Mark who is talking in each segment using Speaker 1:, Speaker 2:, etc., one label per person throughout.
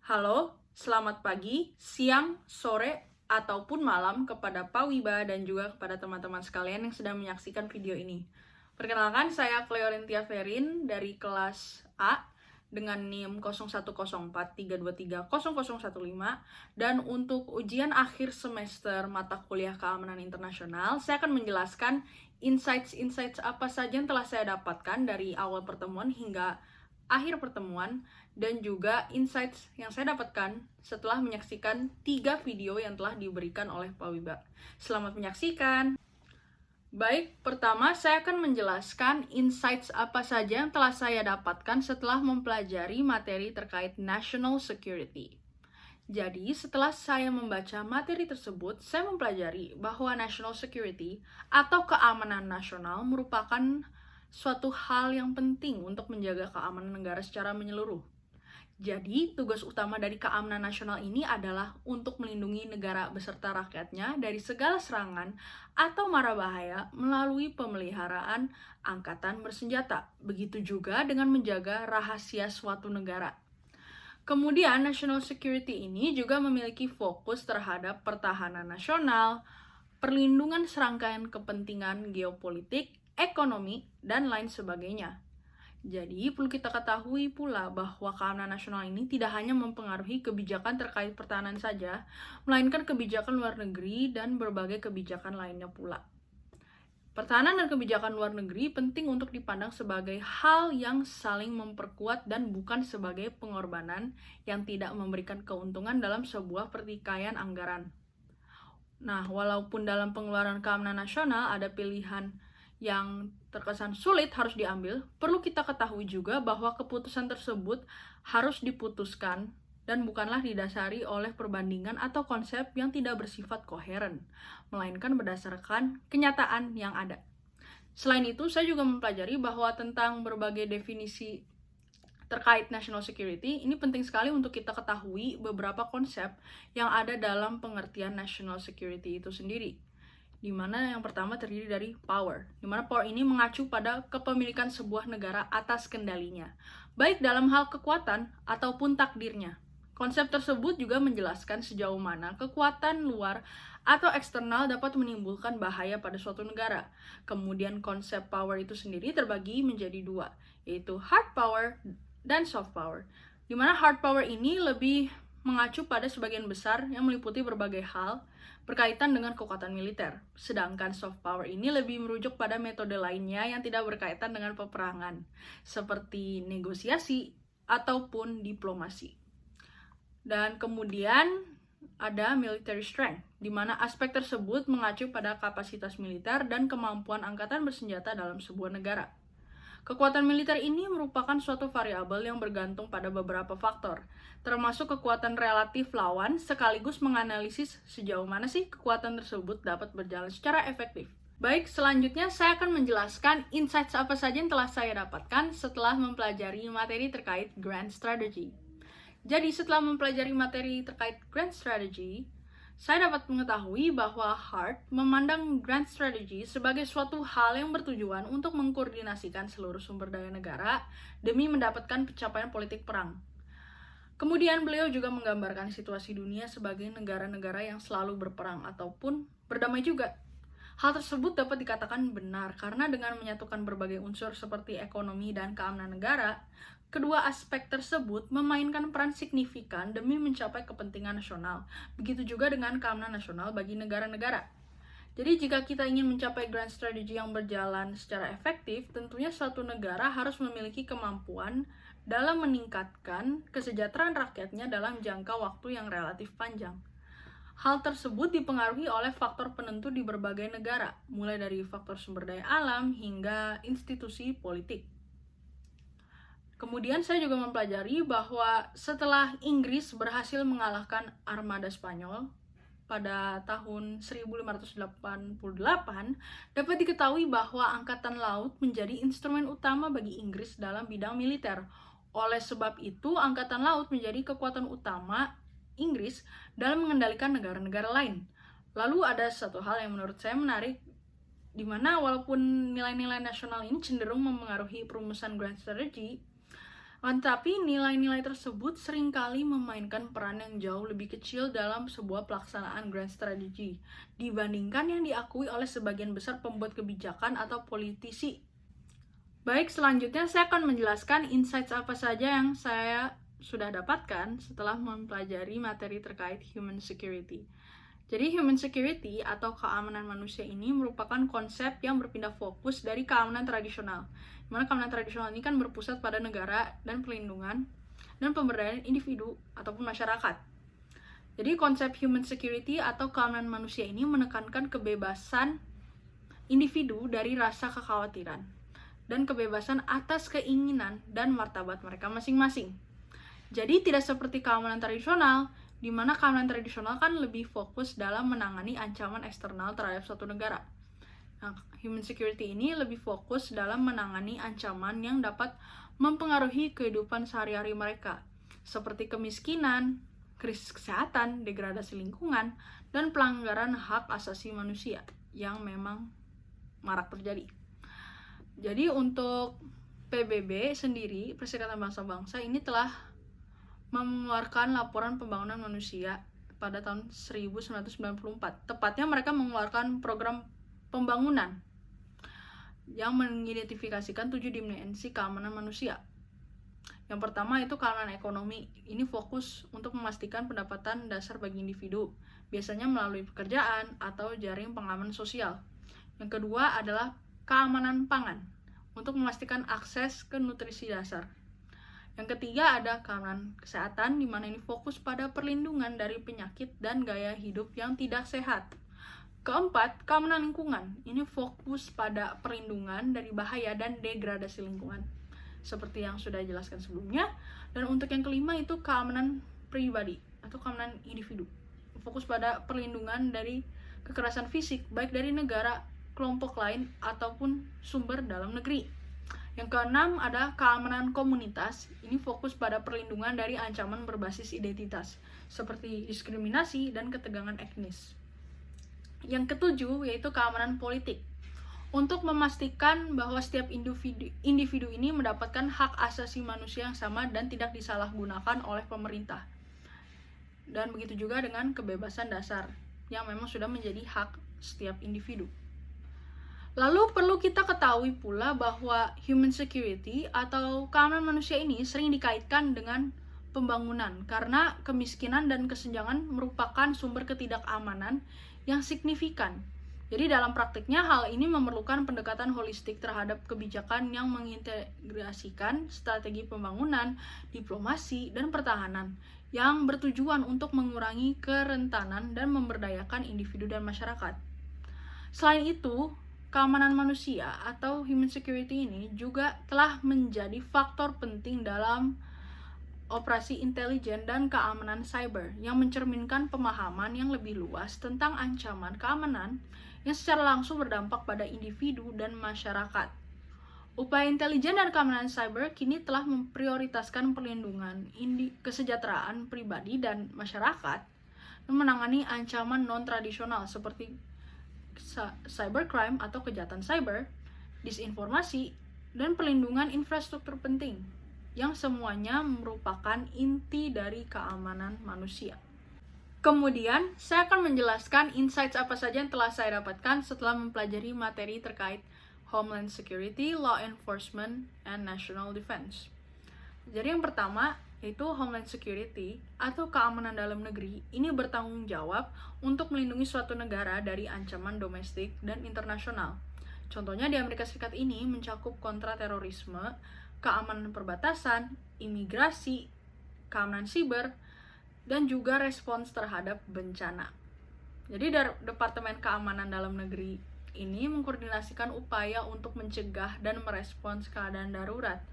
Speaker 1: Halo, selamat pagi, siang, sore, ataupun malam kepada Pak Wiba dan juga kepada teman-teman sekalian yang sedang menyaksikan video ini. Perkenalkan, saya Cleolintia Ferin dari kelas A dengan NIM 010432300015 dan untuk ujian akhir semester mata kuliah keamanan internasional, saya akan menjelaskan insights apa saja yang telah saya dapatkan dari awal pertemuan hingga akhir pertemuan dan juga insights yang saya dapatkan setelah menyaksikan 3 video yang telah diberikan oleh Pak Wiba. Selamat menyaksikan. Baik, pertama saya akan menjelaskan insights apa saja yang telah saya dapatkan setelah mempelajari materi terkait national security. Jadi, setelah saya membaca materi tersebut, saya mempelajari bahwa national security atau keamanan nasional merupakan suatu hal yang penting untuk menjaga keamanan negara secara menyeluruh. Jadi, tugas utama dari keamanan nasional ini adalah untuk melindungi negara beserta rakyatnya dari segala serangan atau mara bahaya melalui pemeliharaan angkatan bersenjata. Begitu juga dengan menjaga rahasia suatu negara. Kemudian, national security ini juga memiliki fokus terhadap pertahanan nasional, perlindungan serangkaian kepentingan geopolitik, ekonomi, dan lain sebagainya. Jadi, perlu kita ketahui pula bahwa keamanan nasional ini tidak hanya mempengaruhi kebijakan terkait pertahanan saja, melainkan kebijakan luar negeri dan berbagai kebijakan lainnya pula. Pertahanan dan kebijakan luar negeri penting untuk dipandang sebagai hal yang saling memperkuat dan bukan sebagai pengorbanan yang tidak memberikan keuntungan dalam sebuah pertikaian anggaran. Nah, walaupun dalam pengeluaran keamanan nasional ada pilihan yang terkesan sulit harus diambil, perlu kita ketahui juga bahwa keputusan tersebut harus diputuskan dan bukanlah didasari oleh perbandingan atau konsep yang tidak bersifat koheren, melainkan berdasarkan kenyataan yang ada. Selain itu, saya juga mempelajari bahwa tentang berbagai definisi terkait national security, ini penting sekali untuk kita ketahui beberapa konsep yang ada dalam pengertian national security itu sendiri. Di mana yang pertama terdiri dari power, di mana power ini mengacu pada kepemilikan sebuah negara atas kendalinya, baik dalam hal kekuatan ataupun takdirnya. Konsep tersebut juga menjelaskan sejauh mana kekuatan luar atau eksternal dapat menimbulkan bahaya pada suatu negara. Kemudian konsep power itu sendiri terbagi menjadi dua, yaitu hard power dan soft power, di mana hard power ini lebih mengacu pada sebagian besar yang meliputi berbagai hal berkaitan dengan kekuatan militer, sedangkan soft power ini lebih merujuk pada metode lainnya yang tidak berkaitan dengan peperangan, seperti negosiasi ataupun diplomasi. Dan kemudian ada military strength, di mana aspek tersebut mengacu pada kapasitas militer dan kemampuan angkatan bersenjata dalam sebuah negara. Kekuatan militer ini merupakan suatu variabel yang bergantung pada beberapa faktor, termasuk kekuatan relatif lawan sekaligus menganalisis sejauh mana sih kekuatan tersebut dapat berjalan secara efektif. Baik, selanjutnya saya akan menjelaskan insights apa saja yang telah saya dapatkan setelah mempelajari materi terkait grand strategy. Jadi, setelah mempelajari materi terkait grand strategy, saya dapat mengetahui bahwa Hart memandang grand strategy sebagai suatu hal yang bertujuan untuk mengkoordinasikan seluruh sumber daya negara demi mendapatkan pencapaian politik perang. Kemudian beliau juga menggambarkan situasi dunia sebagai negara-negara yang selalu berperang ataupun berdamai juga. Hal tersebut dapat dikatakan benar karena dengan menyatukan berbagai unsur seperti ekonomi dan keamanan negara, kedua aspek tersebut memainkan peran signifikan demi mencapai kepentingan nasional. Begitu juga dengan keamanan nasional bagi negara-negara. Jadi jika kita ingin mencapai grand strategy yang berjalan secara efektif, tentunya suatu negara harus memiliki kemampuan dalam meningkatkan kesejahteraan rakyatnya dalam jangka waktu yang relatif panjang. Hal tersebut dipengaruhi oleh faktor penentu di berbagai negara, mulai dari faktor sumber daya alam hingga institusi politik. Kemudian saya juga mempelajari bahwa setelah Inggris berhasil mengalahkan armada Spanyol pada tahun 1588, dapat diketahui bahwa angkatan laut menjadi instrumen utama bagi Inggris dalam bidang militer. Oleh sebab itu, angkatan laut menjadi kekuatan utama Inggris dalam mengendalikan negara-negara lain. Lalu ada satu hal yang menurut saya menarik, di mana walaupun nilai-nilai nasional ini cenderung memengaruhi perumusan grand strategy, Tetapi nilai-nilai tersebut seringkali memainkan peran yang jauh lebih kecil dalam sebuah pelaksanaan grand strategy dibandingkan yang diakui oleh sebagian besar pembuat kebijakan atau politisi. Baik, selanjutnya saya akan menjelaskan insights apa saja yang saya sudah dapatkan setelah mempelajari materi terkait human security. Jadi human security atau keamanan manusia ini merupakan konsep yang berpindah fokus dari keamanan tradisional. Dimana keamanan tradisional ini kan berpusat pada negara dan perlindungan dan pemberdayaan individu ataupun masyarakat. Jadi konsep human security atau keamanan manusia ini menekankan kebebasan individu dari rasa kekhawatiran dan kebebasan atas keinginan dan martabat mereka masing-masing. Jadi tidak seperti keamanan tradisional, di mana keamanan tradisional kan lebih fokus dalam menangani ancaman eksternal terhadap suatu negara. Nah, human security ini lebih fokus dalam menangani ancaman yang dapat mempengaruhi kehidupan sehari-hari mereka, seperti kemiskinan, krisis kesehatan, degradasi lingkungan, dan pelanggaran hak asasi manusia yang memang marak terjadi. Jadi untuk PBB sendiri, Perserikatan Bangsa-Bangsa ini telah mengeluarkan laporan pembangunan manusia pada tahun 1994. Tepatnya mereka mengeluarkan program pembangunan yang mengidentifikasikan 7 dimensi keamanan manusia. Yang pertama itu keamanan ekonomi. Ini fokus untuk memastikan pendapatan dasar bagi individu, biasanya melalui pekerjaan atau jaring pengaman sosial. Yang kedua adalah keamanan pangan, untuk memastikan akses ke nutrisi dasar. Yang ketiga ada keamanan kesehatan, di mana ini fokus pada perlindungan dari penyakit dan gaya hidup yang tidak sehat. Keempat, keamanan lingkungan. Ini fokus pada perlindungan dari bahaya dan degradasi lingkungan, seperti yang sudah dijelaskan sebelumnya. Dan untuk yang kelima itu keamanan pribadi atau keamanan individu. Fokus pada perlindungan dari kekerasan fisik, baik dari negara, kelompok lain, ataupun sumber dalam negeri. Yang keenam ada keamanan komunitas. Ini fokus pada perlindungan dari ancaman berbasis identitas, seperti diskriminasi dan ketegangan etnis. Yang ketujuh yaitu keamanan politik, untuk memastikan bahwa setiap individu ini mendapatkan hak asasi manusia yang sama dan tidak disalahgunakan oleh pemerintah. Dan begitu juga dengan kebebasan dasar, yang memang sudah menjadi hak setiap individu. Lalu perlu kita ketahui pula bahwa human security atau keamanan manusia ini sering dikaitkan dengan pembangunan, karena kemiskinan dan kesenjangan merupakan sumber ketidakamanan yang signifikan. Jadi dalam praktiknya hal ini memerlukan pendekatan holistik terhadap kebijakan yang mengintegrasikan strategi pembangunan, diplomasi, dan pertahanan yang bertujuan untuk mengurangi kerentanan dan memberdayakan individu dan masyarakat. Selain itu, keamanan manusia atau human security ini juga telah menjadi faktor penting dalam operasi intelijen dan keamanan cyber yang mencerminkan pemahaman yang lebih luas tentang ancaman keamanan yang secara langsung berdampak pada individu dan masyarakat. Upaya intelijen dan keamanan cyber kini telah memprioritaskan perlindungan kesejahteraan pribadi dan masyarakat dan menangani ancaman non-tradisional seperti cybercrime atau kejahatan cyber, disinformasi, dan perlindungan infrastruktur penting, yang semuanya merupakan inti dari keamanan manusia. Kemudian, saya akan menjelaskan insights apa saja yang telah saya dapatkan setelah mempelajari materi terkait Homeland Security, Law Enforcement, and National Defense. Jadi yang pertama, yaitu Homeland Security atau keamanan dalam negeri, ini bertanggung jawab untuk melindungi suatu negara dari ancaman domestik dan internasional. Contohnya di Amerika Serikat ini mencakup kontraterorisme, keamanan perbatasan, imigrasi, keamanan siber, dan juga respons terhadap bencana. Jadi Departemen Keamanan Dalam Negeri ini mengkoordinasikan upaya untuk mencegah dan merespons keadaan darurat,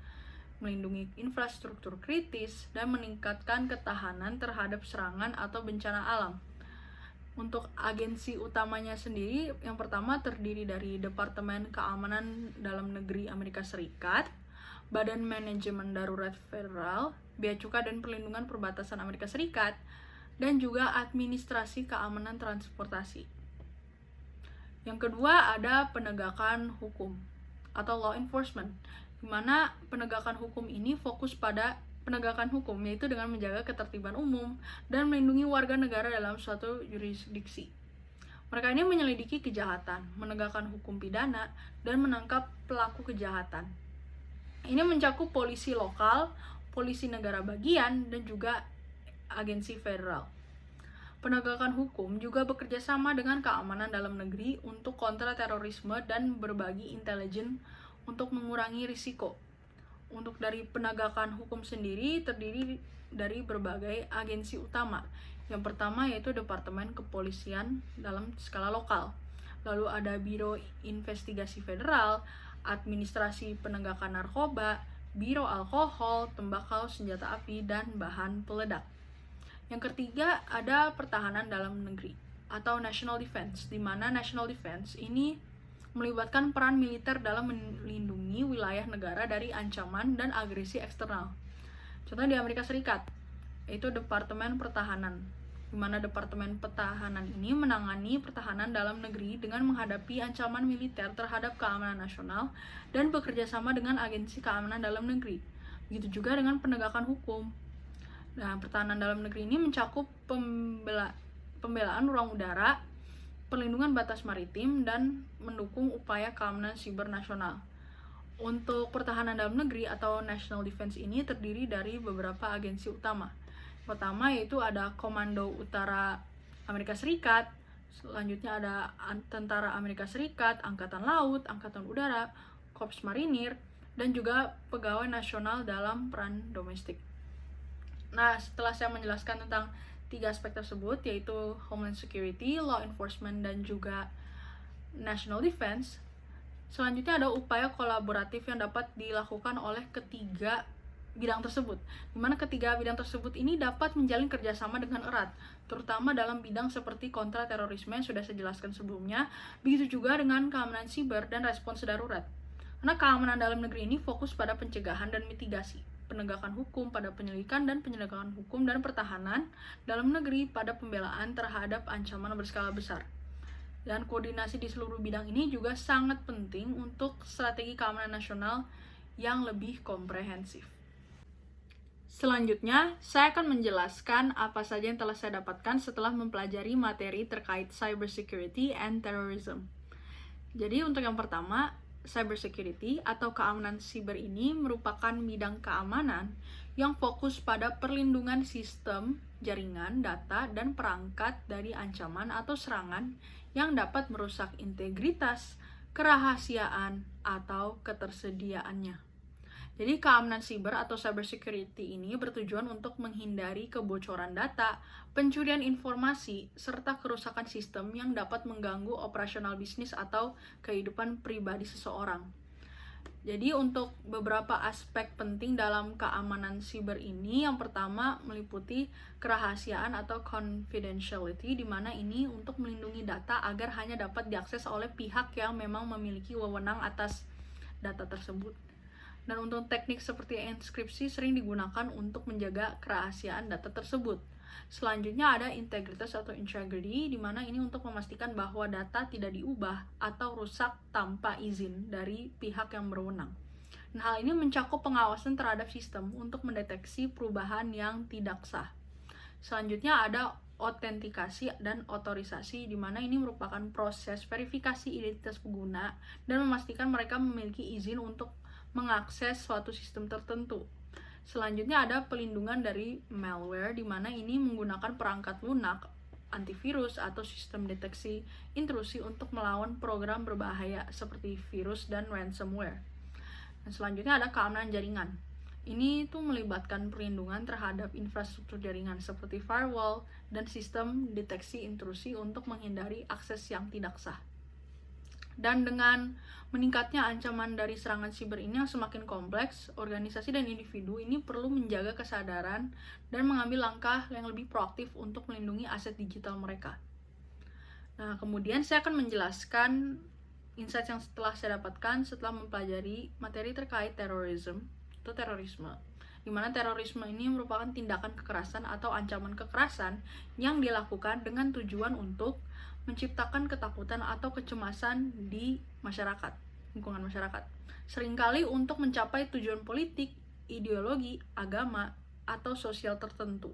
Speaker 1: melindungi infrastruktur kritis, dan meningkatkan ketahanan terhadap serangan atau bencana alam. Untuk agensi utamanya sendiri, yang pertama terdiri dari Departemen Keamanan Dalam Negeri Amerika Serikat, Badan Manajemen Darurat Federal, Bea Cukai dan Perlindungan Perbatasan Amerika Serikat, dan juga Administrasi Keamanan Transportasi. Yang kedua ada penegakan hukum atau law enforcement, di mana penegakan hukum ini fokus pada penegakan hukum, yaitu dengan menjaga ketertiban umum dan melindungi warga negara dalam suatu yurisdiksi. Mereka ini menyelidiki kejahatan, menegakkan hukum pidana, dan menangkap pelaku kejahatan. Ini mencakup polisi lokal, polisi negara bagian, dan juga agensi federal. Penegakan hukum juga bekerja sama dengan keamanan dalam negeri untuk kontra terorisme dan berbagi intelijen untuk mengurangi risiko. Untuk dari penegakan hukum sendiri terdiri dari berbagai agensi utama. Yang pertama yaitu Departemen Kepolisian dalam skala lokal. Lalu ada Biro Investigasi Federal, Administrasi Penegakan Narkoba, Biro Alkohol, Tembakau, Senjata Api, dan Bahan Peledak. Yang ketiga ada pertahanan dalam negeri atau National Defense, di mana National Defense ini melibatkan peran militer dalam melindungi wilayah negara dari ancaman dan agresi eksternal. Contohnya di Amerika Serikat, yaitu Departemen Pertahanan, di mana Departemen Pertahanan ini menangani pertahanan dalam negeri dengan menghadapi ancaman militer terhadap keamanan nasional dan bekerja sama dengan agensi keamanan dalam negeri. Begitu juga dengan penegakan hukum. Nah, pertahanan dalam negeri ini mencakup pembelaan ruang udara, perlindungan batas maritim, dan mendukung upaya keamanan siber nasional. Untuk pertahanan dalam negeri atau National Defense ini terdiri dari beberapa agensi utama. Pertama yaitu ada Komando Utara Amerika Serikat, selanjutnya ada Tentara Amerika Serikat, Angkatan Laut, Angkatan Udara, Korps Marinir, dan juga Pegawai Nasional dalam peran domestik. Nah, setelah saya menjelaskan tentang 3 aspek tersebut, yaitu Homeland Security, Law Enforcement, dan juga National Defense, selanjutnya ada upaya kolaboratif yang dapat dilakukan oleh ketiga bidang tersebut, di mana ketiga bidang tersebut ini dapat menjalin kerjasama dengan erat, terutama dalam bidang seperti kontra terorisme yang sudah saya jelaskan sebelumnya, begitu juga dengan keamanan siber dan respons darurat. Karena keamanan dalam negeri ini fokus pada pencegahan dan mitigasi, penegakan hukum pada penyelidikan dan penegakan hukum dan pertahanan dalam negeri pada pembelaan terhadap ancaman berskala besar. Dan koordinasi di seluruh bidang ini juga sangat penting untuk strategi keamanan nasional yang lebih komprehensif. Selanjutnya, saya akan menjelaskan apa saja yang telah saya dapatkan setelah mempelajari materi terkait cybersecurity and terrorism. Jadi untuk yang pertama, cybersecurity atau keamanan siber ini merupakan bidang keamanan yang fokus pada perlindungan sistem, jaringan, data, dan perangkat dari ancaman atau serangan yang dapat merusak integritas, kerahasiaan, atau ketersediaannya. Jadi keamanan siber atau cybersecurity ini bertujuan untuk menghindari kebocoran data, pencurian informasi, serta kerusakan sistem yang dapat mengganggu operasional bisnis atau kehidupan pribadi seseorang. Jadi untuk beberapa aspek penting dalam keamanan siber ini, yang pertama meliputi kerahasiaan atau confidentiality, di mana ini untuk melindungi data agar hanya dapat diakses oleh pihak yang memang memiliki wewenang atas data tersebut. Dan untuk teknik seperti enkripsi sering digunakan untuk menjaga kerahasiaan data tersebut. Selanjutnya ada integritas atau integrity, di mana ini untuk memastikan bahwa data tidak diubah atau rusak tanpa izin dari pihak yang berwenang. Dan hal ini mencakup pengawasan terhadap sistem untuk mendeteksi perubahan yang tidak sah. Selanjutnya ada autentikasi dan otorisasi, di mana ini merupakan proses verifikasi identitas pengguna dan memastikan mereka memiliki izin untuk mengakses suatu sistem tertentu. Selanjutnya ada pelindungan dari malware, di mana ini menggunakan perangkat lunak, antivirus, atau sistem deteksi intrusi untuk melawan program berbahaya seperti virus dan ransomware. Dan selanjutnya ada keamanan jaringan. Ini tuh melibatkan perlindungan terhadap infrastruktur jaringan seperti firewall dan sistem deteksi intrusi untuk menghindari akses yang tidak sah. Dan dengan meningkatnya ancaman dari serangan siber ini yang semakin kompleks, organisasi dan individu ini perlu menjaga kesadaran dan mengambil langkah yang lebih proaktif untuk melindungi aset digital mereka. Nah, kemudian saya akan menjelaskan insight yang setelah saya dapatkan setelah mempelajari materi terkait terorisme, di mana terorisme ini merupakan tindakan kekerasan atau ancaman kekerasan yang dilakukan dengan tujuan untuk menciptakan ketakutan atau kecemasan di masyarakat, lingkungan masyarakat. Seringkali untuk mencapai tujuan politik, ideologi, agama, atau sosial tertentu.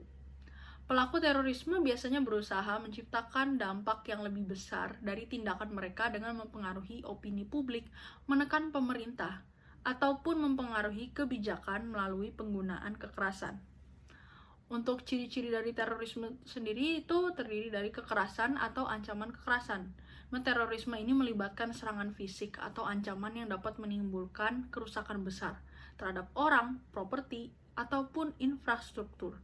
Speaker 1: Pelaku terorisme biasanya berusaha menciptakan dampak yang lebih besar dari tindakan mereka dengan mempengaruhi opini publik, menekan pemerintah, ataupun mempengaruhi kebijakan melalui penggunaan kekerasan. Untuk ciri-ciri dari terorisme sendiri itu terdiri dari kekerasan atau ancaman kekerasan. Terorisme ini melibatkan serangan fisik atau ancaman yang dapat menimbulkan kerusakan besar terhadap orang, properti, ataupun infrastruktur.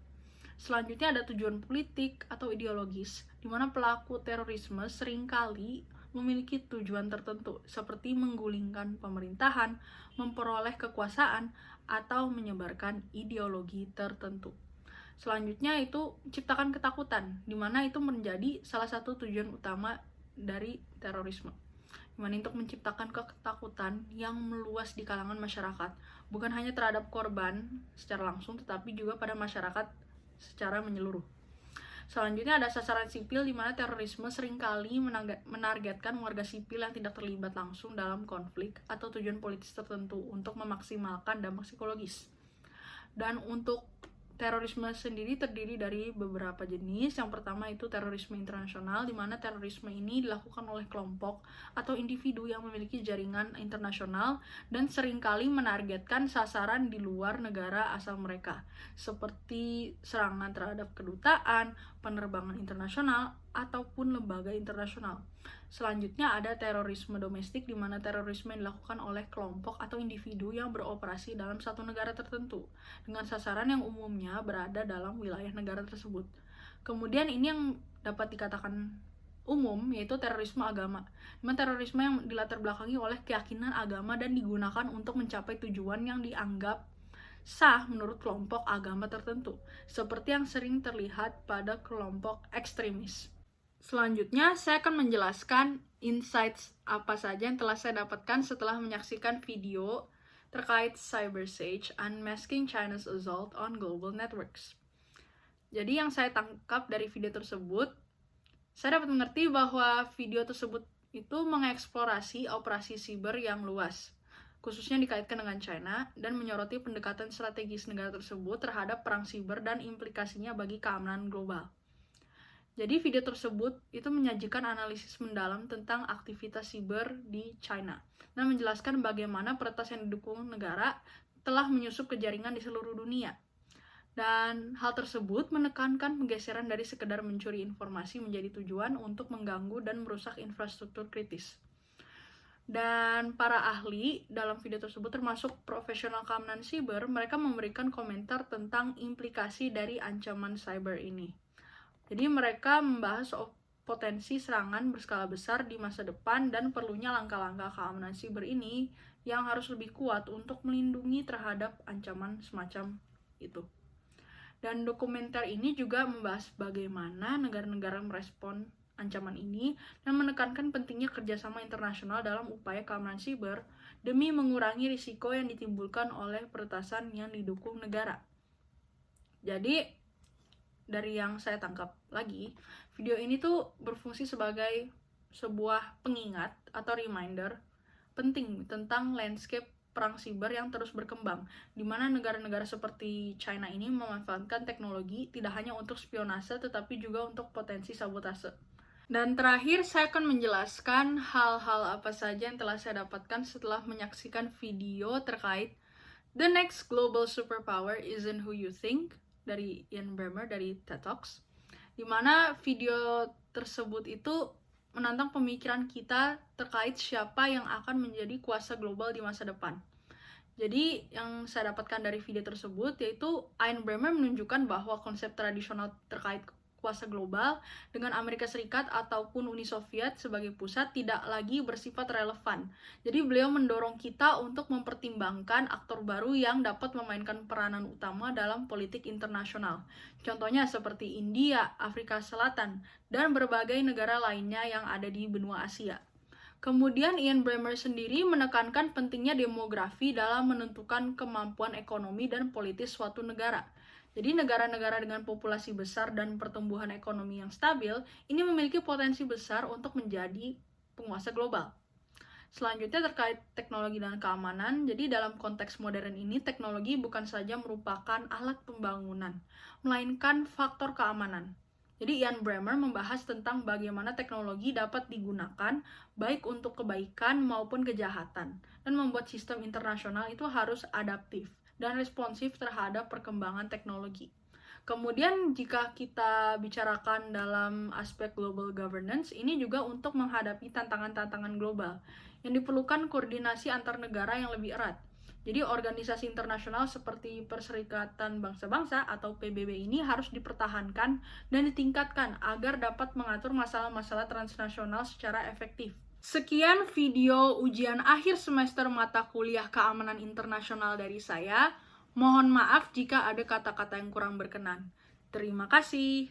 Speaker 1: Selanjutnya ada tujuan politik atau ideologis, di mana pelaku terorisme seringkali memiliki tujuan tertentu, seperti menggulingkan pemerintahan, memperoleh kekuasaan, atau menyebarkan ideologi tertentu. Selanjutnya itu ciptakan ketakutan, di mana itu menjadi salah satu tujuan utama dari terorisme. Dimana untuk menciptakan ketakutan yang meluas di kalangan masyarakat, bukan hanya terhadap korban secara langsung, tetapi juga pada masyarakat secara menyeluruh. Selanjutnya ada sasaran sipil, di mana terorisme seringkali menargetkan warga sipil yang tidak terlibat langsung dalam konflik atau tujuan politis tertentu untuk memaksimalkan dampak psikologis. Dan untuk terorisme sendiri terdiri dari beberapa jenis. Yang pertama itu terorisme internasional, di mana terorisme ini dilakukan oleh kelompok atau individu yang memiliki jaringan internasional dan seringkali menargetkan sasaran di luar negara asal mereka, seperti serangan terhadap kedutaan, penerbangan internasional, ataupun lembaga internasional. Selanjutnya ada terorisme domestik, di mana terorisme dilakukan oleh kelompok atau individu yang beroperasi dalam satu negara tertentu, dengan sasaran yang umumnya berada dalam wilayah negara tersebut. Kemudian ini yang dapat dikatakan umum, yaitu terorisme agama, di mana terorisme yang dilatar belakangi oleh keyakinan agama dan digunakan untuk mencapai tujuan yang dianggap sah menurut kelompok agama tertentu, seperti yang sering terlihat pada kelompok ekstremis. Selanjutnya, saya akan menjelaskan insights apa saja yang telah saya dapatkan setelah menyaksikan video terkait CyberSage Unmasking China's Assault on Global Networks. Jadi yang saya tangkap dari video tersebut, saya dapat mengerti bahwa video tersebut itu mengeksplorasi operasi siber yang luas, khususnya dikaitkan dengan China, dan menyoroti pendekatan strategis negara tersebut terhadap perang siber dan implikasinya bagi keamanan global. Jadi video tersebut itu menyajikan analisis mendalam tentang aktivitas siber di China dan menjelaskan bagaimana peretas yang didukung negara telah menyusup ke jaringan di seluruh dunia. Dan hal tersebut menekankan penggeseran dari sekedar mencuri informasi menjadi tujuan untuk mengganggu dan merusak infrastruktur kritis. Dan para ahli dalam video tersebut, termasuk profesional keamanan siber, mereka memberikan komentar tentang implikasi dari ancaman cyber ini. Jadi mereka membahas potensi serangan berskala besar di masa depan dan perlunya langkah-langkah keamanan siber ini yang harus lebih kuat untuk melindungi terhadap ancaman semacam itu. Dan dokumenter ini juga membahas bagaimana negara-negara merespon ancaman ini dan menekankan pentingnya kerjasama internasional dalam upaya keamanan siber demi mengurangi risiko yang ditimbulkan oleh peretasan yang didukung negara. Jadi dari yang saya tangkap lagi, video ini tuh berfungsi sebagai sebuah pengingat atau reminder penting tentang landscape perang siber yang terus berkembang, di mana negara-negara seperti China ini memanfaatkan teknologi tidak hanya untuk spionase tetapi juga untuk potensi sabotase. Dan terakhir, saya akan menjelaskan hal-hal apa saja yang telah saya dapatkan setelah menyaksikan video terkait The Next Global Superpower Isn't Who You Think dari Ian Bremmer dari TED Talks, di mana video tersebut itu menantang pemikiran kita terkait siapa yang akan menjadi kuasa global di masa depan. Jadi yang saya dapatkan dari video tersebut yaitu Ian Bremmer menunjukkan bahwa konsep tradisional terkait kuasa global dengan Amerika Serikat ataupun Uni Soviet sebagai pusat tidak lagi bersifat relevan. Jadi beliau mendorong kita untuk mempertimbangkan aktor baru yang dapat memainkan peranan utama dalam politik internasional. Contohnya seperti India, Afrika Selatan, dan berbagai negara lainnya yang ada di benua Asia. Kemudian Ian Bremmer sendiri menekankan pentingnya demografi dalam menentukan kemampuan ekonomi dan politis suatu negara. Jadi negara-negara dengan populasi besar dan pertumbuhan ekonomi yang stabil ini memiliki potensi besar untuk menjadi penguasa global. Selanjutnya terkait teknologi dan keamanan. Jadi dalam konteks modern ini, teknologi bukan saja merupakan alat pembangunan, melainkan faktor keamanan. Jadi Ian Bremmer membahas tentang bagaimana teknologi dapat digunakan baik untuk kebaikan maupun kejahatan, dan membuat sistem internasional itu harus adaptif dan responsif terhadap perkembangan teknologi. Kemudian jika kita bicarakan dalam aspek global governance, ini juga untuk menghadapi tantangan-tantangan global yang diperlukan koordinasi antar negara yang lebih erat. Jadi organisasi internasional seperti Perserikatan Bangsa-Bangsa atau PBB ini harus dipertahankan dan ditingkatkan agar dapat mengatur masalah-masalah transnasional secara efektif. Sekian video ujian akhir semester mata kuliah keamanan internasional dari saya. Mohon maaf jika ada kata-kata yang kurang berkenan. Terima kasih.